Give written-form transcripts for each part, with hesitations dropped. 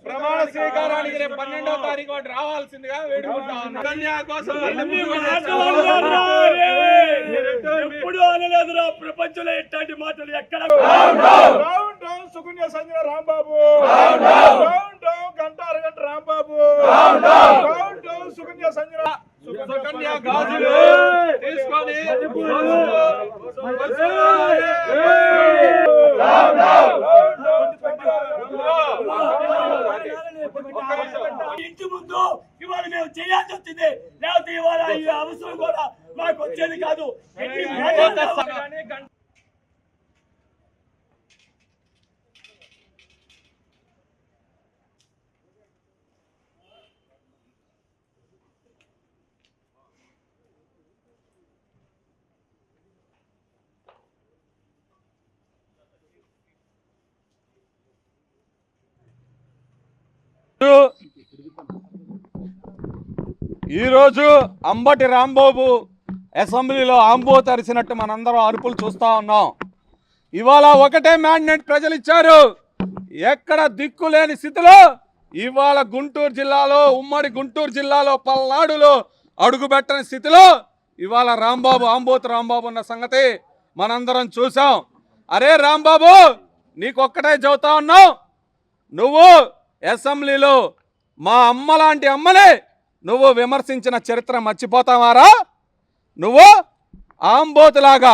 ప్రమాణ స్వీకారానికి రేపు 12వ తారీఖు వాటి రావాల్సిందిగా వేడుకుంటాను. ఎప్పుడు అనలేదురా ప్రపంచంలో ఎట్లాంటి మాటలు ఎక్కడ. సుకన్య సంజన రాంబాబు, గంట అరగంట రాంబాబు, సుకన్య సంజన సుకన్య గాజులు తీసుకొని ఇంటి ముందు ఇవాళ మేము చేయాల్సి వచ్చింది, లేకపోతే ఇవాళ ఈ అవసరం కూడా మాకు వచ్చేది కాదు. ఈరోజు అంబటి రాంబాబు అసెంబ్లీలో ఆంబో తరిసినట్టు మనందరం అరుపులు చూస్తూ ఉన్నాం. ఇవాళ ఒకటే మ్యాండేట్ ప్రజలు ఇచ్చారు. ఎక్కడ దిక్కులేని స్థితిలో ఇవాళ గుంటూరు జిల్లాలో, ఉమ్మడి గుంటూరు జిల్లాలో పల్నాడులో అడుగుపెట్టని స్థితిలో ఇవాళ రాంబాబు, ఆంబోతు రాంబాబు ఉన్న సంగతి మనందరం చూసాం. అరే రాంబాబు, నీకొక్కటే చెబుతా ఉన్నావు, నువ్వు అసెంబ్లీలో మా అమ్మ లాంటి అమ్మనే నువ్వు విమర్శించిన చరిత్ర మర్చిపోతావారా? నువ్వు ఆంబోతులాగా,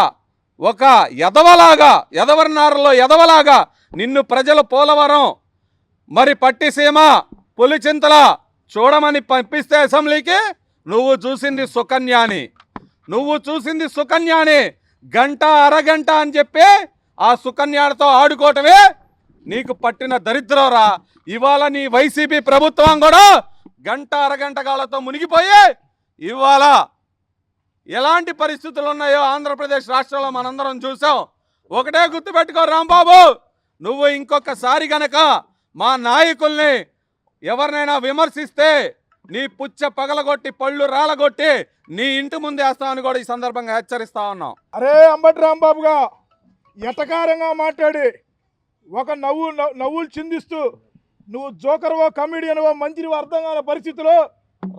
ఒక ఎదవలాగా, ఎదవర్నారులో ఎదవలాగా నిన్ను ప్రజలు పోలవరం, మరి పట్టిసీమ, పులిచింతల చూడమని పంపిస్తే అసెంబ్లీకి నువ్వు చూసింది సుకన్యాని. గంట అరగంట అని చెప్పి ఆ సుకన్యాలతో ఆడుకోవటమే నీకు పట్టిన దరిద్రంరా. ఇవాళ నీ వైసీపీ ప్రభుత్వం కూడా గంట అరగంట కాళ్ళతో మునిగిపోయి ఇవాళ ఎలాంటి పరిస్థితులు ఉన్నాయో ఆంధ్రప్రదేశ్ రాష్ట్రంలో మనందరం చూసాం. ఒకటే గుర్తుపెట్టుకో రాంబాబు, నువ్వు ఇంకొకసారి గనక మా నాయకుల్ని ఎవరినైనా విమర్శిస్తే నీ పుచ్చ పగలగొట్టి, పళ్ళు రాలగొట్టి నీ ఇంటి ముందు వేస్తామని కూడా ఈ సందర్భంగా హెచ్చరిస్తా ఉన్నాం. అరే అంబటి రాంబాబుగా ఎటకారంగా మాట్లాడి ఒక నవ్వులు చిందిస్తూ నువ్వు జోకర్వో, కమిడియన్వో, మంచివో అర్థం కాని పరిస్థితిలో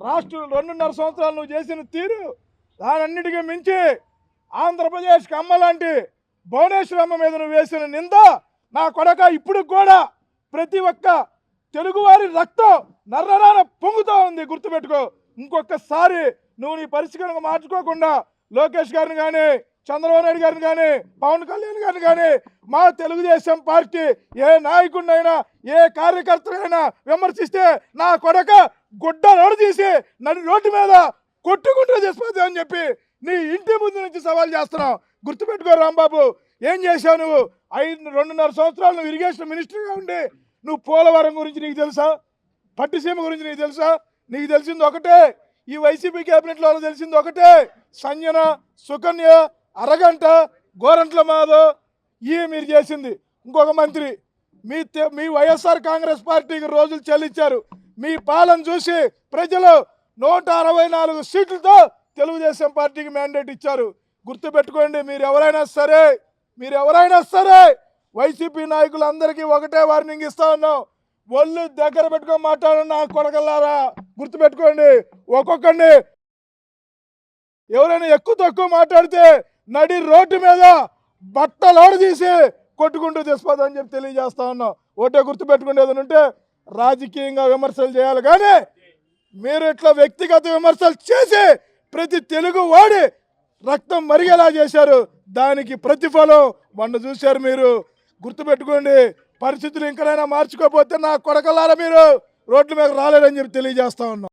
రాష్ట్రం 2.5 సంవత్సరాలు నువ్వు చేసిన తీరు, దానన్నిటికీ మించి ఆంధ్రప్రదేశ్కి అమ్మ లాంటి భువనేశ్వరమ్మ మీద నువ్వు వేసిన నింద, నా కొడక ఇప్పుడు కూడా ప్రతి ఒక్క తెలుగువారి రక్తం నర్రరాన పొంగుతూ ఉంది. గుర్తుపెట్టుకో. ఇంకొకసారి నువ్వు నీ పరిస్థితులను మార్చుకోకుండా లోకేష్ గారిని కానీ, చంద్రబాబు నాయుడు గారిని కానీ, పవన్ కళ్యాణ్ గారిని కానీ, మా తెలుగుదేశం పార్టీ ఏ నాయకుడినైనా, ఏ కార్యకర్తనైనా విమర్శిస్తే నా కొడక గుడ్డ రోడ్డు తీసి నన్ను రోడ్డు మీద కొట్టుకుంటూ చేసిపోతావు అని చెప్పి నీ ఇంటి ముందు నుంచి సవాల్ చేస్తున్నావు. గుర్తుపెట్టుకో రాంబాబు, ఏం చేశావు నువ్వు? 2.5 సంవత్సరాలు నువ్వు ఇరిగేషన్ మినిస్టర్గా ఉండి నువ్వు పోలవరం గురించి నీకు తెలుసా? పట్టిసీమ గురించి నీకు తెలుసా? నీకు తెలిసింది ఒకటే, ఈ వైసీపీ క్యాబినెట్లో తెలిసింది ఒకటే, సంజన, సుకన్య, అరగంట, గోరంట్ల మాధవ్, ఇవి మీరు చేసింది. ఇంకొక మంత్రి మీ వైఎస్ఆర్ కాంగ్రెస్ పార్టీకి రోజులు చెల్లించారు. మీ పాలన చూసి ప్రజలు 164 సీట్లతో తెలుగుదేశం పార్టీకి మ్యాండేట్ ఇచ్చారు. గుర్తుపెట్టుకోండి, మీరు ఎవరైనా సరే వైసీపీ నాయకులందరికీ ఒకటే వార్నింగ్ ఇస్తా ఉన్నాం. ఒళ్ళు దగ్గర పెట్టుకొని మాట్లాడండి నా కొడకల్లారా. గుర్తుపెట్టుకోండి, ఒక్కొక్కడిని ఎవరైనా ఎక్కువ తక్కువ మాట్లాడితే నడి రోడ్డు మీద బట్టలోడు తీసి కొట్టుకుంటూ తెచ్చిపోదని చెప్పి తెలియజేస్తా ఉన్నాం. ఒకటే గుర్తుపెట్టుకునేది ఉంటే రాజకీయంగా విమర్శలు చేయాలి, కానీ మీరు ఇట్లా వ్యక్తిగత విమర్శలు చేసి ప్రతి తెలుగు వాడి రక్తం మరిగేలా చేశారు. దానికి ప్రతిఫలం మొన్న చూశారు మీరు. గుర్తుపెట్టుకోండి, పరిస్థితులు ఇంకనైనా మార్చుకోకపోతే నా కొడకలారా మీరు రోడ్ల మీద రాలేదని చెప్పి తెలియజేస్తా ఉన్నాం.